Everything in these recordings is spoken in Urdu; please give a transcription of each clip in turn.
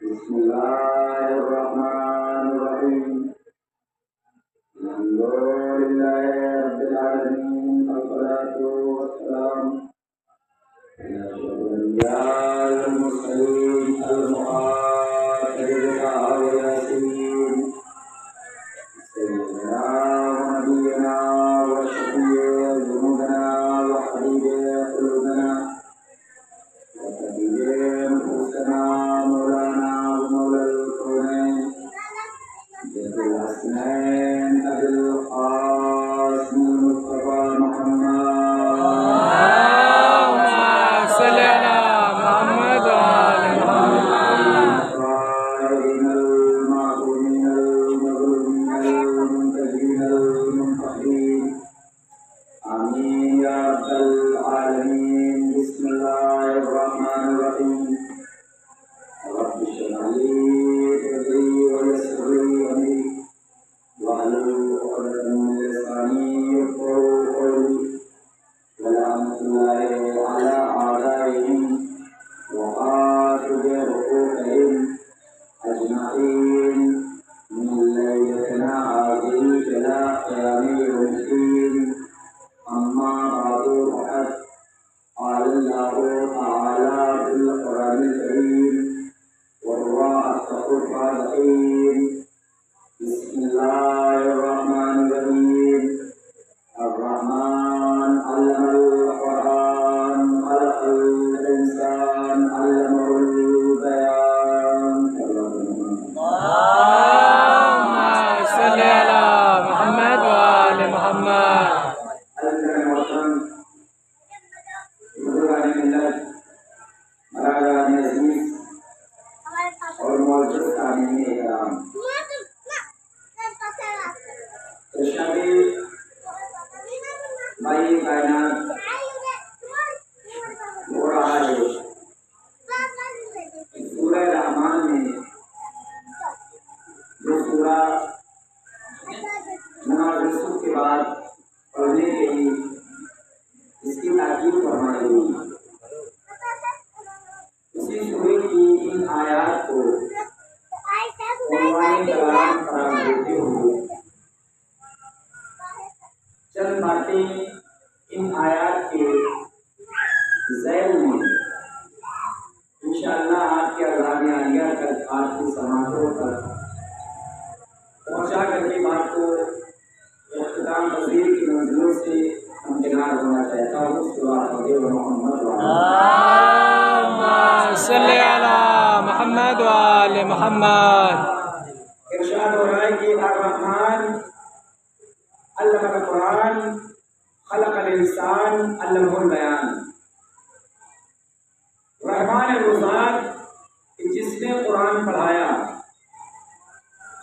بسم الله الرحمن الرحيم. الحمد لله رب العالمين، والصلاة والسلام على أشرف الأنبياء والمرسلين المقاتلين والياسين سيدنا ونبينا وشفيع ذنوبنا وحبيب قلوبنا وطبيب نفوسنا مولانا ومولى الكونين جد الحسنين أبي القاسم المصطفى محمد صل على محمد وآل محمد. الطاهرين المعصومين المظلومين المنتجين المنتقين آمين يا رب العالمين. بسم الله الرحمن الرحيم. رب اشرح لي صدري ويسر لي أمري واحلل عقدة من لساني يفقهوا قولي. ولعنة الله على أعدائهم وقاتل حقوقهم أجمعين من ليلتنا هذه إلى قيام يوم الدين. أما بعد فقد قال الله تعالى في القرآن الكريم وهو أصدق القائلين. بسم الله الرحمن الرحيم. الرحمن علم القرآن خلق الإنسان علمه البيان. اللهم صل على محمد وآل محمد. اور معزز سامعین کرام، ارشادی مائی کائنات ہو رہا ہے. سورہ رحمان میں جو سورہ نماز رسول کے بعد پڑھنے کے لیے اس کی تاکید فرمائی گئی. اسی سورے کی ان آیات کو عنوان کلام قرار دیتے ہوئے چند باتیں ان آیات کے ذیل میں انشاءاللہ آپ کے اذان عالیہ تک آپ کی سماعتوں تک پہنچا کر کے بات کو اختتام پذیر کی منزلوں سے امکنار ہونا چاہتا ہوں. محمد اللهم صل على محمد وآل محمد. ارشاد ہو رہا ہے کہ الرحمن علم القرآن خلق الانسان علمہ البیان. رحمان وہ ذات جس نے قرآن پڑھایا،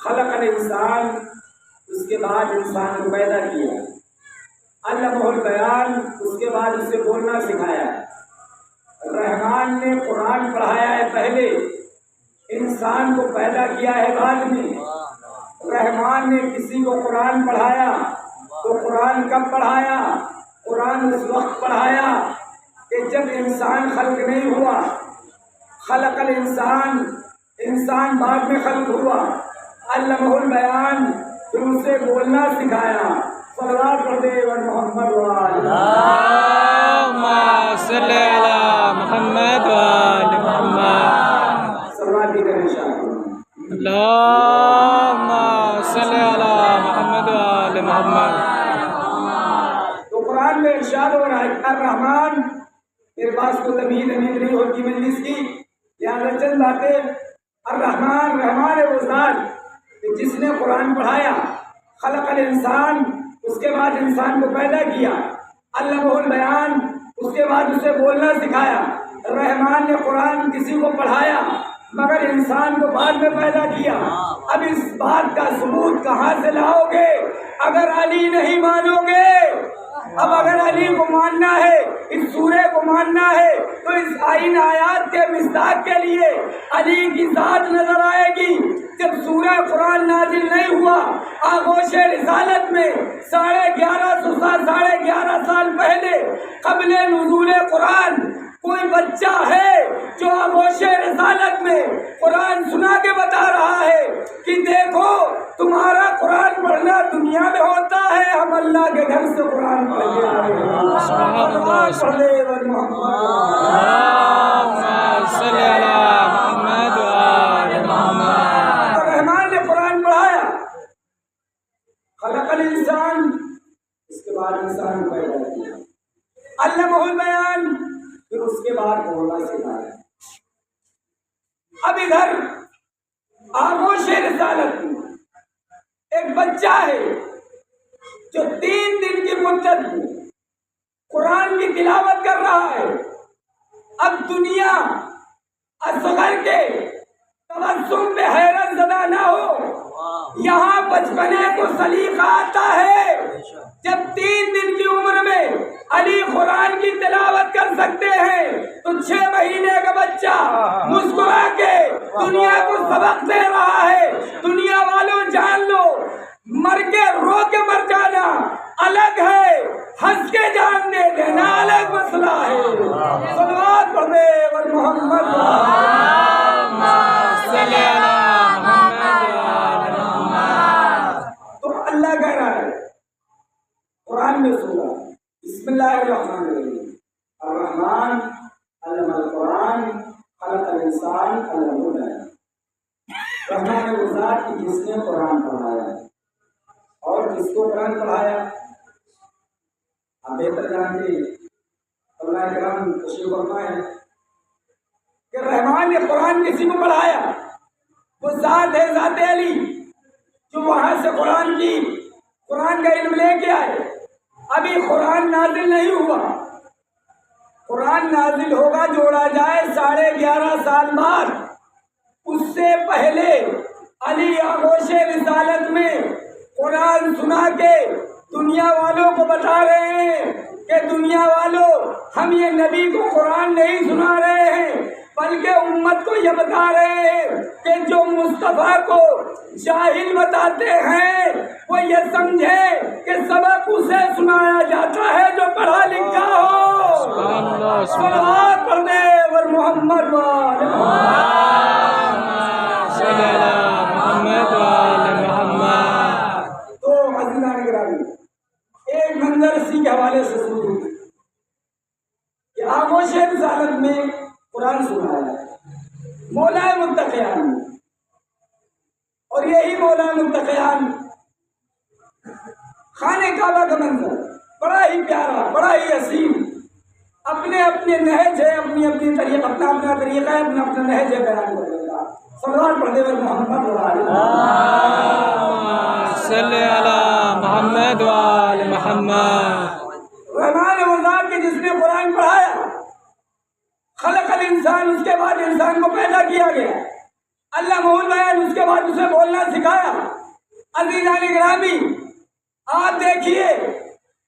خلق الانسان اس کے بعد انسان کو پیدا کیا، علمہ البیان اس کے بعد اسے بولنا سکھایا. رحمان نے قرآن پڑھایا ہے پہلے، انسان کو پیدا کیا ہے بعد میں. رحمان نے کسی کو قرآن پڑھایا تو قرآن کب پڑھایا؟ قرآن اس وقت پڑھایا کہ جب انسان خلق نہیں ہوا. خلق الانسان، انسان بعد میں خلق ہوا. علمہ البیان، پھر اسے بولنا سکھایا. صلوات پڑھ دے محمد اللهم صل على محمد وآل محمد. صلوات بھی کریں انشاءاللہ. اللهم صل على محمد وآل محمد. تو قرآن میں ارشاد ہو رہا ہے الرحمن. میرے پاس کو تمہید نہیں ہوتی مجلس کی، لہٰذا چند باتیں. الرحمن، رحمان ہے وہ ذات جس نے قرآن پڑھایا. خلق الانسان، اس کے بعد انسان کو پیدا کیا. علمہ البیان، اس کے بعد اسے بولنا سکھایا. رحمان نے قرآن کسی کو پڑھایا مگر انسان کو بعد میں پیدا کیا۔ اب اس بات کا ثبوت کہاں سے لاؤ گے اگر علی نہیں مانو گے؟ اب اگر علی کو ماننا ہے، اس سورہ کو ماننا ہے، تو اس آئین آیات کے مصداق کے لیے علی کی ذات نظر آئے گی۔ جب سورہ قرآن نازل نہیں ہوا، آغوش رسالت میں 11.5 سال پہلے قبل نزول قرآن کوئی بچہ ہے جو آغوش رسالت میں قرآن سنا کے بتا رہا ہے کہ دیکھو تمہارا قرآن پڑھنا دنیا میں ہوتا ہے، ہم اللہ کے گھر سے قرآن پڑھ کے آئے ہیں۔ رحمان نے قرآن پڑھایا، خلق الانسان، اس کے بعد انسان کو پیدا کیا، علمہ البیان، پھر اس کے بعد بولنا سکھایا۔ اب ادھر آغوش رسالت میں ایک بچہ ہے جو 3 دن کی مدت میں قرآن کی تلاوت کر رہا ہے۔ اب دنیا اصغر کے تبسم میں حیرت زدہ نہ ہو، یہاں بچپنے کو سلیقہ آتا ہے۔ جب 3 دن کی عمر میں علی قرآن کی تلاوت کر سکتے ہیں تو 6 مہینے کا بچہ مسکرا کے دنیا کو سبق دے رہا ہے۔ دنیا والوں جان لو، مر کے رو کے مر جانا الگ ہے، ہنس کے جان دے دینا الگ مسئلہ ہے۔ صلوات پڑھ دے اور محمد تو اللہ کہہ رہا ہے قرآن میں سورہ بسم اللہ الرحمن الرحیم، الرحمن علم القرآن خلق الانسان علمہ البیان۔ رحمان وہ ذات کی جس نے قرآن پڑھایا ہے، اور کس کو قرآن پڑھایا آپ بہتر جانتے ہیں۔ اللہ کرام تشریف فرما ہے کہ رحمان نے قرآن کسی کو پڑھایا، وہ ذات ہے، ذات علی، جو وہاں سے قرآن کا علم لے کے آئے۔ ابھی قرآن نازل نہیں ہوا، قرآن نازل ہوگا جوڑا جائے 11.5 سال بعد۔ اس سے پہلے علی آغوش رسالت میں قرآن سنا کے دنیا والوں کو بتا رہے ہیں کہ دنیا والوں، ہم یہ نبی کو قرآن نہیں سنا رہے ہیں بلکہ امت کو یہ بتا رہے ہیں کہ جو مصطفیٰ کو جاہل بتاتے ہیں وہ یہ سمجھے کہ سبق اسے سنایا جاتا ہے جو پڑھا لکھا ہو۔ صلوات پڑھنے اور محمد تو عزیزان گرامی، ایک منظر اسی کے حوالے سے سنوں کہ آغوش رسالت میں قرآن سنایا مولا متقیان، اور یہی مولا متقیان خانہ کعبہ کا منظر بڑا ہی پیارا، بڑا ہی حسین، اپنے اپنے نہج ہے، اپنی اپنی طریقہ، اپنا اپنا طریقہ ہے، اپنا اپنا نہج ہے بیان کرنے کا۔ صلوات پڑھتے ہوئے محمد صلی علی محمد وآل محمد۔ رحمان وہ ذات کے جس نے قرآن پڑھایا، خلق الانسان، اس کے بعد انسان کو پیدا کیا گیا، علمہ البیان، اس کے بعد اسے بولنا سکھایا۔ عزیزان گرامی، آپ دیکھیے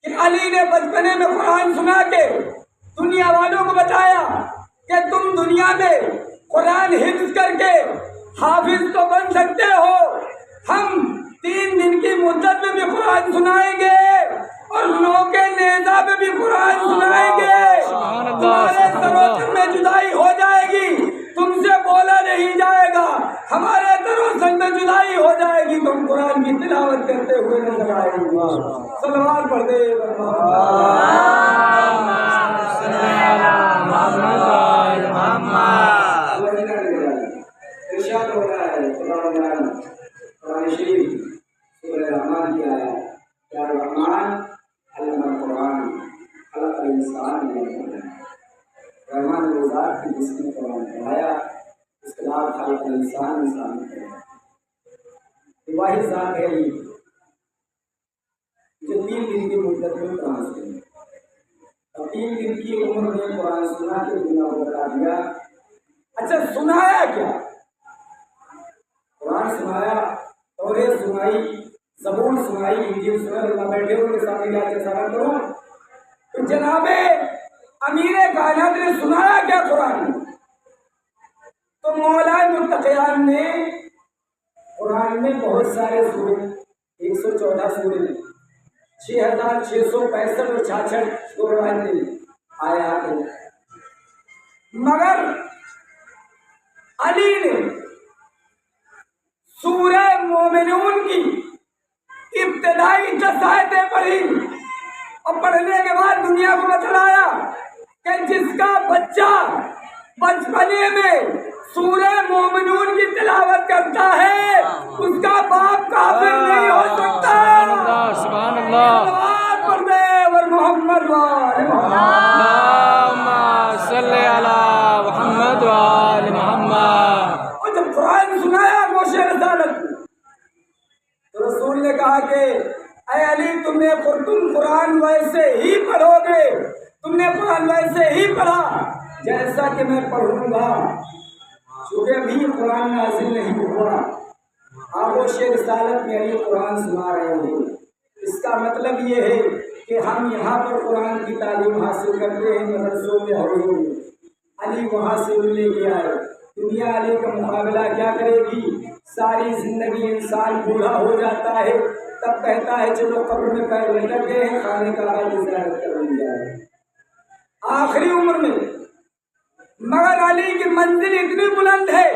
کہ علی نے بچپنے میں قرآن سنا کے دنیا والوں کو بتایا کہ تم دنیا میں قرآن حفظ کر کے حافظ تو بن سکتے ہو، ہم 3 دن کی مدت میں بھی قرآن سنائیں گے اور لوگ کے نیزہ میں بھی قرآن سنائیں گے۔ تمہارے سروتن میں جدائی ہو جائے گی، تم سے بولا نہیں جائے گا، ہمارے سروتن میں جدائی ہو جائے گی، تم قرآن کی تلاوت کرتے ہوئے نظر آئے گا۔ صلوات پڑھ دے ارشاد ہو رہا ہے قرآن شریف سورہ رحمان کی آیت، یا رحمان علم القرآن خلق الانسان علمہ البیان۔ رحمان وہ ذات کی جس نے قرآن پڑھایا، اس کے بعد خلق الانسان، انسان کو واحد ذات ہے جو 3 دن کی مدت میں قرآن سنے۔ 3 دن کی عمر میں قرآن سنا کے دنیا کو بتا دیا۔ اچھا سنایا کیا؟ قرآن سنایا، توریت سنائی، زبور سنائی، انجیل سنائی، اللہ بیٹھے ان کے سامنے جا کے سلام کرو۔ تو جناب امیر کائنات نے سنایا کیا قرآن؟ تو مولا متقیان نے قرآن میں بہت سارے سورے، 114 سورے، 6665 اور 66 روایتیں آیات ہیں، مگر علی نے سورہ مومنون کی ابتدائی 10 آیتیں پڑھی اور پڑھنے کے بعد دنیا کو بتلایا کہ جس کا بچہ بچپنے میں سورہ مومنون کی تلاوت کرتا ہے اس کا باپ کافر نہیں ہو سکتا۔ سبحان اللہ، محمد اللہم صلی علی محمد وآل محمد۔ اور جب قرآن سنایا گوشِ رسالت تو رسول نے کہا کہ اے علی تم قرآن ویسے ہی پڑھو گے، تم نے قرآن ویسے ہی پڑھا جیسا کہ میں پڑھوں گا، چونکہ ابھی قرآن نازل نہیں ہوا، آپ گوشِ رسالت میں علی قرآن سنا رہے ہیں۔ اس کا مطلب یہ ہے کہ ہم یہاں پر قرآن کی تعلیم حاصل کرتے ہیں مدرسوں میں، حلقوں میں، علی وہاں سے لے کے آئے۔ دنیا علی کا مقابلہ کیا کرے گی؟ ساری زندگی انسان بوڑھا ہو جاتا ہے تب کہتا ہے چلو قبر میں پیر لٹک گئے ہیں، خانے کعبہ کی زیارت کر لی جائے آخری عمر میں۔ مگر علی کی منزل اتنی بلند ہے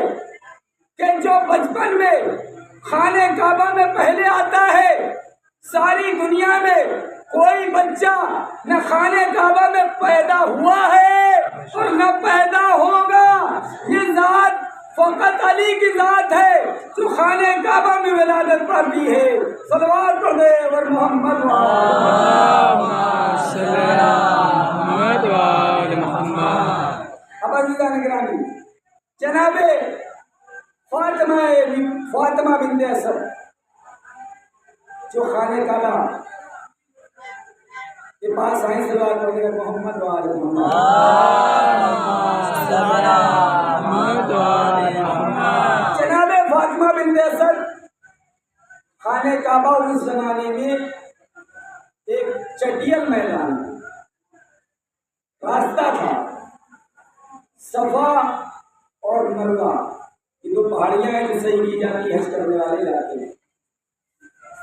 کہ جو بچپن میں خانے کعبہ میں پہلے آتا ہے، ساری دنیا میں کوئی بچہ نہ خانے کعبہ میں پیدا ہوا ہے اور نہ پیدا ہوگا۔ یہ ذات فقط علی کی ذات ہے جو خانے کعبہ میں ولادت پاتی ہے۔ صلوات پڑھ دے اور محمد صلی علی محمد وآل محمد۔ اب عزیزان گرامی، جناب فاطمہ بنت اسد جو خانے کعبہ کے پاس آئیں، صلوات پڑھ دے محمد وآل محمد۔ جناب فاطمہ بنت اسد خانے کعبہ اس زمانے میں ایک چٹیل میدان راستہ تھا، صفا اور مروہ یہ 2 پہاڑیاں ہیں جو صحیح کی جاتی حج کرنے والے علاقے میں۔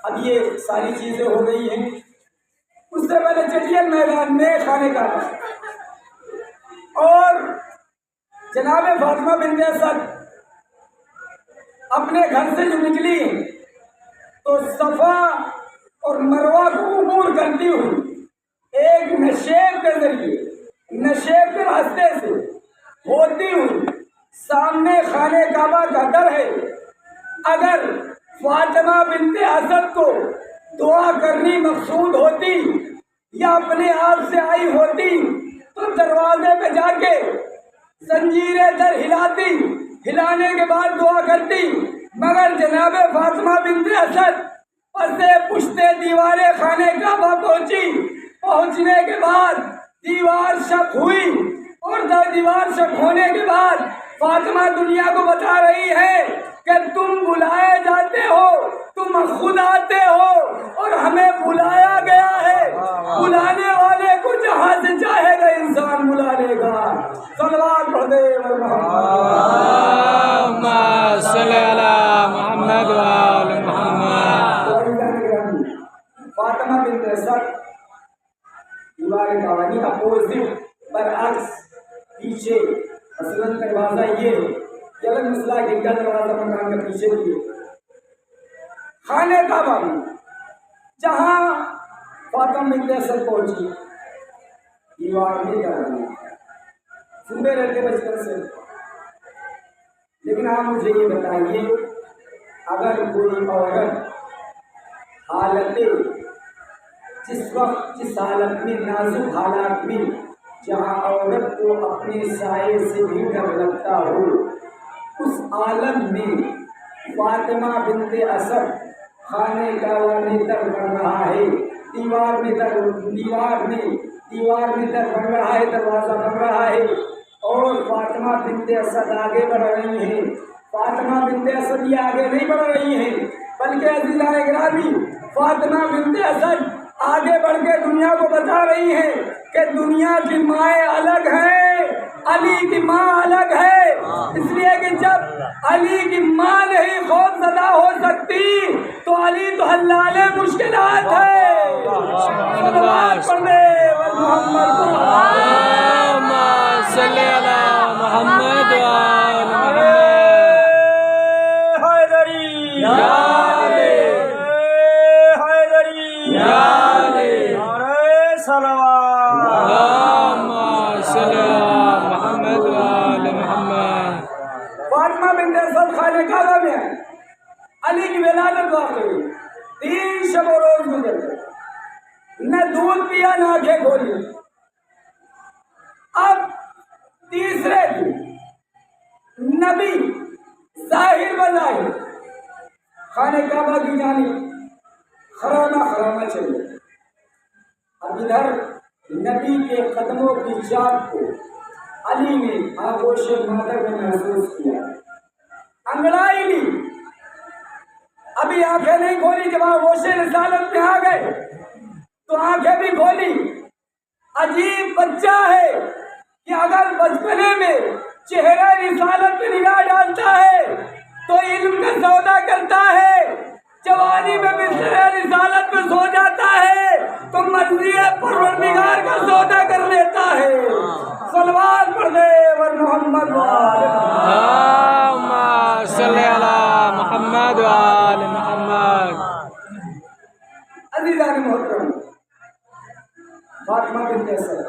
اب یہ ساری چیزیں ہو گئی ہیں، اس سے پہلے چٹیل میدان میں خانے کعبہ، اور جناب فاطمہ بنت اسد اپنے گھر سے جو نکلی تو صفا اور مروہ کو عبور کرتی ہوئی ایک نشیب کے ذریعے، نشیب کے راستے سے ہوتی ہوئی سامنے خانے کعبہ کا در ہے۔ اگر فاطمہ بنت اسد کو دعا کرنی مقصود ہوتی یا اپنے آپ سے آئی ہوتی تو دروازے پہ جا کے زنجیر در ہلاتی، ہلانے کے بعد دعا کرتی، مگر جناب فاطمہ بنت اسد پسے پشتے دیوار خانے کعبہ پہنچنے کے بعد دیوار شک ہوئی، اور دیوار شک ہونے کے بعد فاطمہ دنیا کو بتا رہی ہے کہ تم بلائے جاتے ہو، تم خود آتے ہو اور ہمیں بلایا گیا ہے، بلانے والے کو جہاں سے چاہے گا انسان بلا لے گا۔ صلوات پڑھ دے اللہم صلی علی محمد وآل محمد۔ فاطمہ بنت اسد دیوار کعبہ کی اپوزٹ برعکس پیچھے مثلاً دروازہ یہ ہے، یہ الگ مسئلہ ہے کہ کیا دروازہ مکان کا پیچھے بھی ہے۔ خانے کعبہ میں جہاں فاطمہ بنت اسد پہنچی دیوار نہیں کر رہی، سنتے رہتے بچپن سے، لیکن آپ مجھے یہ بتائیے اگر کوئی عورت حالت جس حالت میں نازک حالات میں جہاں عورت کو اپنے سائے سے بھی ڈر لگتا ہو، اس عالم میں فاطمہ بنت اسد خانے کعبہ میں در کر رہا ہے، دیوار دیوار میں بن رہا ہے، دروازہ بن رہا ہے، اور فاطمہ بنت اسد آگے بڑھ رہی ہیں۔ فاطمہ بنت اسد یہ آگے نہیں بڑھ رہی ہیں، بلکہ عزیزان گرامی فاطمہ بنت اسد آگے بڑھ کے دنیا کو بتا رہی ہیں کہ دنیا کی مائیں الگ ہیں، علی کی ماں الگ ہے، اس لیے کہ جب علی کی ماں نہیں خوف زدہ ہو سکتی تو علی تو حلال مشکلات ہے۔ صلوات پڑھنے محمد صلی اللہ محمد حیدری یا علی حیدری یا علی نعرہ صلوات۔ اللہم صلی اللہ محمد وآل محمد۔ فاطمہ بنت اسد خانہ کعبہ میں ہے، علی کی ولادت واقع ہوئی، 3 شب و روز گزر گئے، نہ دودھ پیا نہ آنکھیں کھولی۔ اب تیسرے دن نبی ظاہر بظاہر خانہ کعبہ کی جانب خرامہ چلے۔ اب ادھر نبی کے قدموں کی چاپ کو علی نے آغوش مادر میں محسوس کیا، انگڑائی لی، ابھی آنکھیں نہیں کھولی، جب آغوش رسالت میں آ گئے تو آنکھیں بھی کھولی۔ عجیب بچہ ہے کہ اگر بچپنے میں چہرہ رسالت پہ نگاہ ڈالتا ہے تو علم کا سودا کرتا ہے، جوانی میں بستر رسالت پہ سو جاتا ہے تو مرضی پروردگار کا سودا کر لیتا ہے۔ صلوات پڑھ دے ور محمد اللہم صلی اللہ محمد وآل محمد۔ عزیزان محترم، فاطمہ بنت اسد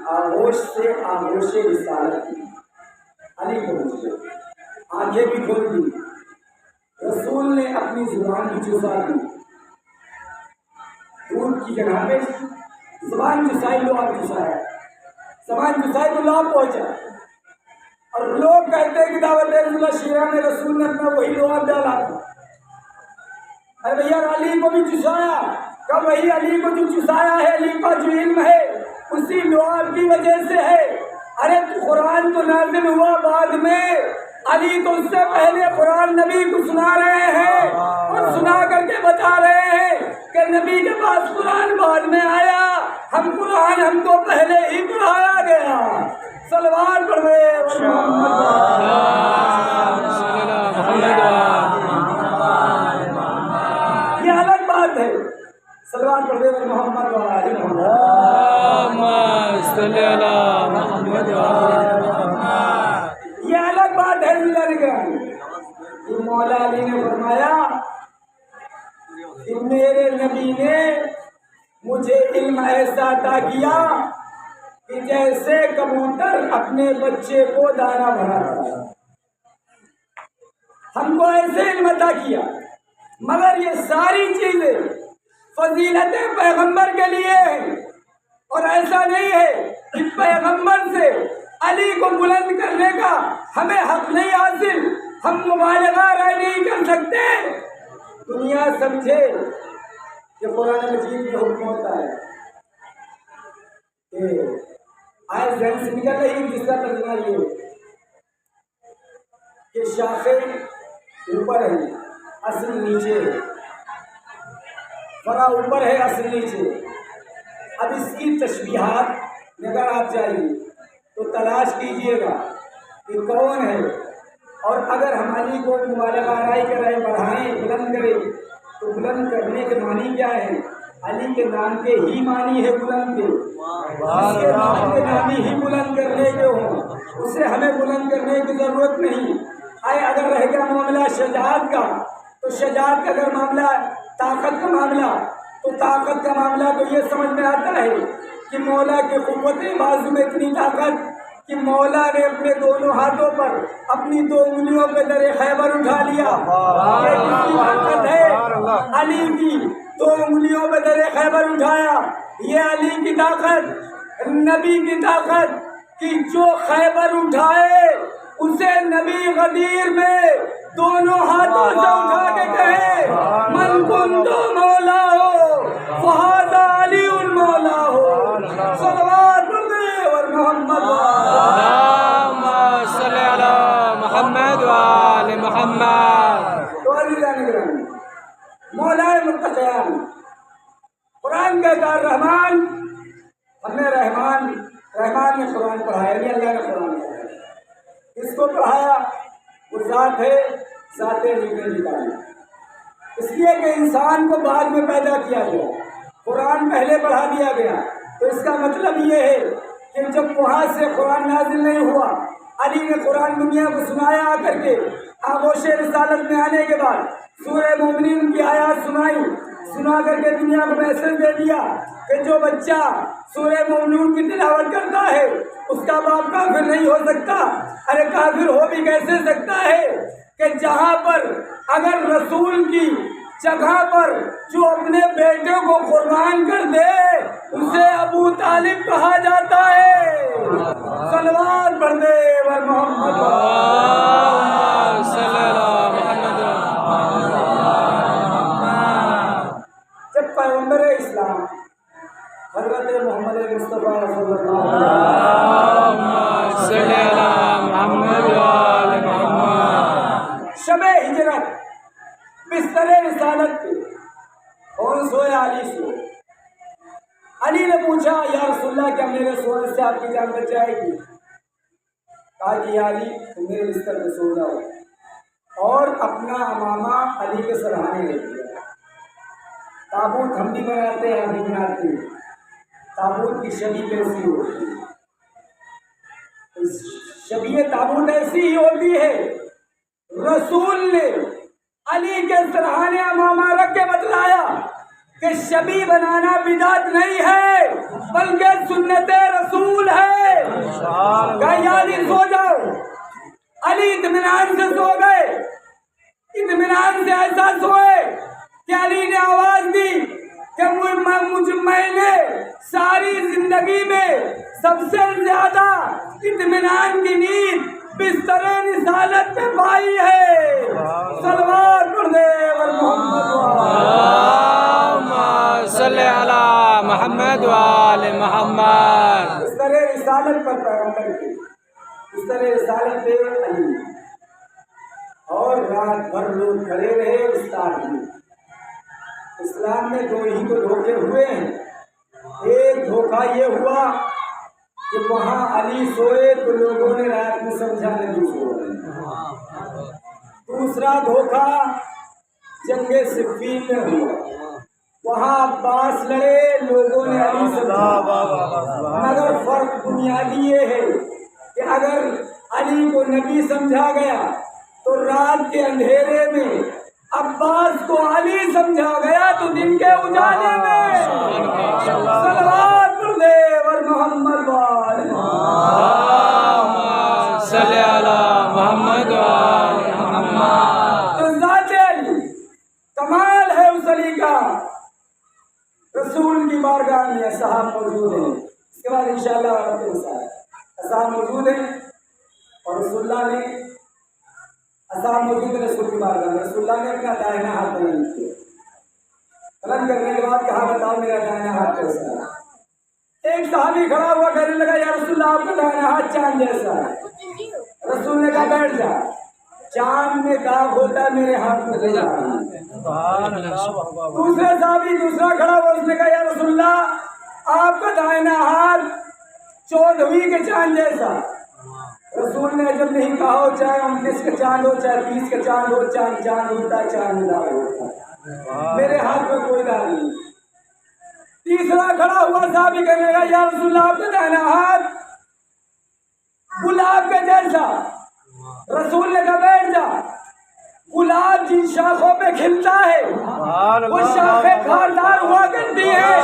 آغوش سے آغوش رسالت علی کو پہنچے، آنکھیں بھی کھول دی، رسول نے اپنی زبان کی چسا دی، دودھ کی جگہ پہ زبان چسائی، لواب چسایا، زبان چسائی تو لواب پہنچا، اور لوگ کہتے ہیں کہ دعوت اللہ شیعہ میں رسول نے اپنا وہی لواب ڈالا تھا۔ ارے بھیا علی کو بھی چسایا، کہ وہی علی کو جو چسایا ہے، علی کا جو علم ہے اسی لواب کی وجہ سے ہے۔ ارے قرآن تو نازل ہوا بعد میں، علی تو اس سے پہلے قرآن نبی کو سنا رہے ہیں، اور سنا کر کے بتا رہے ہیں کہ نبی کے پاس قرآن بعد میں آیا، ہم قرآن ہم کو پہلے ہی پڑھایا گیا۔ صلوات پڑھ رہے یہ الگ بات ہے، صلوات پڑھ رہے محمد صلی اللہ محمد یہ الگ بات ہے۔ یہ مولا علی نے فرمایا کہ میرے نبی نے مجھے علم ایسا عطا کیا کہ جیسے کبوتر اپنے بچے کو دانا بھراتا ہے، ہم کو ایسے علم عطا کیا۔ مگر یہ ساری چیزیں فضیلتیں پیغمبر کے لیے ہیں، اور ایسا نہیں ہے کہ پیغمبر سے علی کو بلند کرنے کا ہمیں حق نہیں حاصل، ہم مبالغہ رائے نہیں کر سکتے۔ دنیا سمجھے کہ قرآن مجید میں حکم ہوتا ہے کہ آئے ذہن سے نکل رہی جس کا ترجمہ یہ کہ شاخیں اوپر ہے اصل نیچے ہے، فرع اوپر ہے اصل نیچے۔ اب اس کی تشبیہات اگر آپ چاہیے تو تلاش کیجئے گا کہ کون ہے، اور اگر ہم علی کو مبالغہ آرائی کریں، بڑھائیں، بلند کریں تو بلند کرنے کے معنی کیا ہے؟ علی کے نام کے ہی معنی ہے بلند کے، اس کے نام کے معنی ہی بلند کرنے کے ہوں، اسے ہمیں بلند کرنے کی ضرورت نہیں۔ اگر رہ گیا معاملہ شجاعت کا تو شجاعت کا اگر معاملہ طاقت کا معاملہ تو طاقت کا معاملہ تو یہ سمجھ میں آتا ہے کہ مولا کی قوت بازو میں اتنی طاقت کہ مولا نے اپنے دونوں ہاتھوں پر اپنی 2 انگلیوں پہ در خیبر اٹھا لیا۔ یہ کتنی طاقت ہے علی کی، 2 انگلیوں پہ در خیبر اٹھایا، یہ علی کی طاقت، نبی کی طاقت کہ جو خیبر اٹھائے اسے نبی غدیر میں دونوں ہاتھوں سے اٹھا کے کہے من کنتو مولا ہو فہذا علی مولا ہو۔ کس کو پڑھایا؟ وہ ذات ہے، ذات علی نے نکالی، اس لیے کہ انسان کو بعد میں پیدا کیا گیا، قرآن پہلے پڑھا دیا گیا۔ تو اس کا مطلب یہ ہے کہ جب وہاں سے قرآن نازل نہیں ہوا، علی نے قرآن دنیا کو سنایا آ کر کے، آغوش رسالت میں آنے کے بعد سورہ مومنین کی آیات سنائی، سنا کر کے دنیا کو میسج دے دیا کہ جو بچہ سورہ مومنون کی تلاوت کرتا ہے اس کا باپ کافر نہیں ہو سکتا۔ ارے کافر ہو بھی کیسے سکتا ہے کہ جہاں پر اگر رسول کی جگہ پر جو اپنے بیٹے کو قربان کر دے اسے ابو طالب کہا جاتا ہے۔ صلوات پڑھ دے ور محمد صلی اللہ محمد۔ جب پیغمبر اسلام حضرت محمد مصطفیٰ صلی اللہ علیہ صلی اللہ محمد وآل محمد شب ہجرت بستر رسالت پہ اور سوئے علی سوئے، علی نے پوچھا یا رسول اللہ کیا میرے سونے سے آپ کی جان بچ جائے گی؟ کہا کہ یا علی تم میرے بستر پہ سو جاؤ، اور اپنا امامہ علی کے سرہانے لے دیا۔ تابوت ہم بھی بناتے ہیں، ہم بھی بناتے ہیں، تابوت کی شبیہ ایسی ہوتی ہے، شبیہ تابوت ایسی ہی ہوتی ہے۔ رسول نے علی کے سرہانے امامہ رکھ کے بتلایا کہ شبیہ بنانا بدعت نہیں ہے بلکہ سنت رسول ہے۔ کہا یا علی سو جاؤ، علی اطمینان سے سو گئے، اطمینان سے ایسا سوئے کہ علی نے آواز دی کہ میں نے ساری زندگی میں سب سے زیادہ اطمینان کی نیند بستر رسالت میں پائی ہے۔ صلوات پڑھ دے ور محمد صلی اللہ محمد وآل محمد۔ بستر رسالت پر پیغمبر کی، بستر رسالت پہ علی، اور رات بھر لوگ کھڑے رہے استاد میں۔ اسلام میں دو ہی تو دھوکے ہوئے ہیں، ایک دھوکہ یہ ہوا کہ وہاں علی سوئے تو لوگوں نے رات میں سمجھا نہیں سوئے، دوسرا دھوکہ جنگ صفین میں ہوا، وہاں عباس لڑے لوگوں نے علی سمجھا۔ مگر فرق بنیادی یہ ہے کہ اگر علی کو نبی سمجھا گیا تو رات کے اندھیرے میں، عباس کو علی سمجھا گیا تو دن کے اجالے میں۔ صلوات پڑھ دے ور محمد وآل صلی اللہ محمد وآل محمد۔ تو ذات علی کمال ہے اس علی کا۔ رسول کی بارگاہ میں اصحاب موجود ہیں، اس کے بعد انشاءاللہ آپ کے ساتھ اصحاب موجود ہیں، اور رسول اللہ نے اصحاب موجود ہیں رسول کی بارگاہ میں۔ رسول اللہ نے اپنا دائنا ہاتھ بلند کیا، بلند کرنے کے بعد کہا بتاؤ میرا دائنا ہاتھ کیسا ہے؟ ایک صحابی کھڑا ہوا کہنے لگا یا رسول اللہ آپ کا دائنا ہاتھ چاند جیسا ہے۔ رسول نے کہا بیٹھ جا، چاند میں داغ ہوتا ہے میرے ہاتھ میں لے جا۔ دوسرے صحابی دوسرا کھڑا ہوا، اس نے کہا یا رسول اللہ آپ کا دائنا ہاتھ چودھویں کے چاند جیسا۔ رسول نے جب نہیں کہا ہو چاہے 29 کا چاند ہو چاہے 30 کا چاند ہو، چاند چاند ہوتا ہے، چاند میں داغ ہوتا ہے، میرے ہاتھ میں کوئی داغ نہیں۔ تیسرا کھڑا ہوا صحابی کہنے لگا یا رسول اللہ آپ کا دائنا ہاتھ گلاب کے جیسا۔ رسول نے کہا بیٹھ جا، گلاب جن شاخوں پہ کھلتا ہے وہ شاخیں خاردار ہوا کرتی ہیں،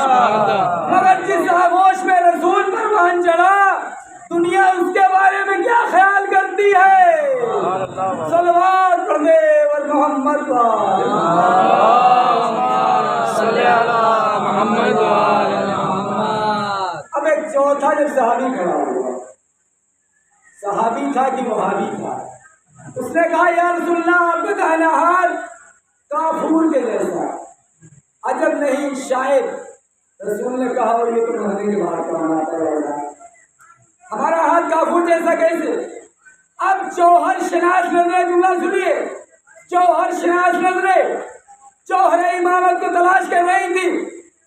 مگر جس آغوش میں رسول پروان چڑھا دنیا اس کے بارے میں کیا خیال کرتی ہے۔ صلوات پڑھ دے ور محمد صلی اللہ محمد وآل محمد۔ اب ایک چوتھا جب صحابی کھڑا ہوا، صحابی تھا کہ وہابی تھا، اس نے کہا یا رسول اللہ آپ کا دائنا ہاتھ کافور کے جیسا۔ عجب نہیں، شاید رسول نے کہا اور یہ تو مرنے کے بعد کام آتا ہے، ہمارا ہاتھ کافور جیسا کیسے؟ اب جوہر شناس نظریں جملہ سنیے، جوہر شناس نظریں جوہر امامت کو تلاش کر رہی تھی۔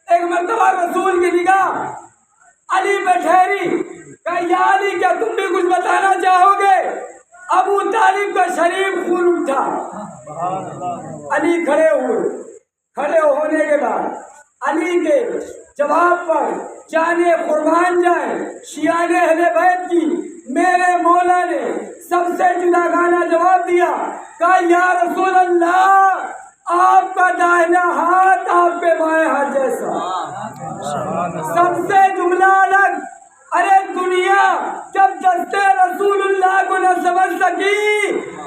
ایک مرتبہ رسول کی نگاہ علی پہ ٹھہری، کہا یا علی کیا تم بھی کچھ بتانا چاہو گے؟ طالب کا شریف خون اٹھا. علی کھڑے ہوئے. کھڑے ہونے کے بعد علی کے جواب پر جانے قربان جائیں شیعان اہل بیت کی میرے مولا نے سب سے جداگانہ جواب دیا. کہا یا رسول اللہ آپ کا دائنا ہاتھ آپ کے بائیں ہاتھ جیسا. سب سے جملہ الگ. ارے دنیا جب دستے رسول اللہ کو نہ سمجھ سکی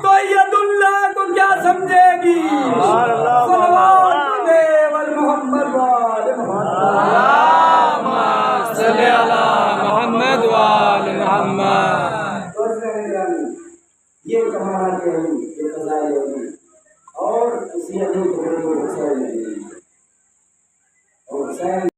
تو ید اللہ کو کیا سمجھے گی. صلوات والمحمد وآل محمد صلی علی محمد وآل محمد. یہ کمالات ہیں، یہ فضائل ہیں.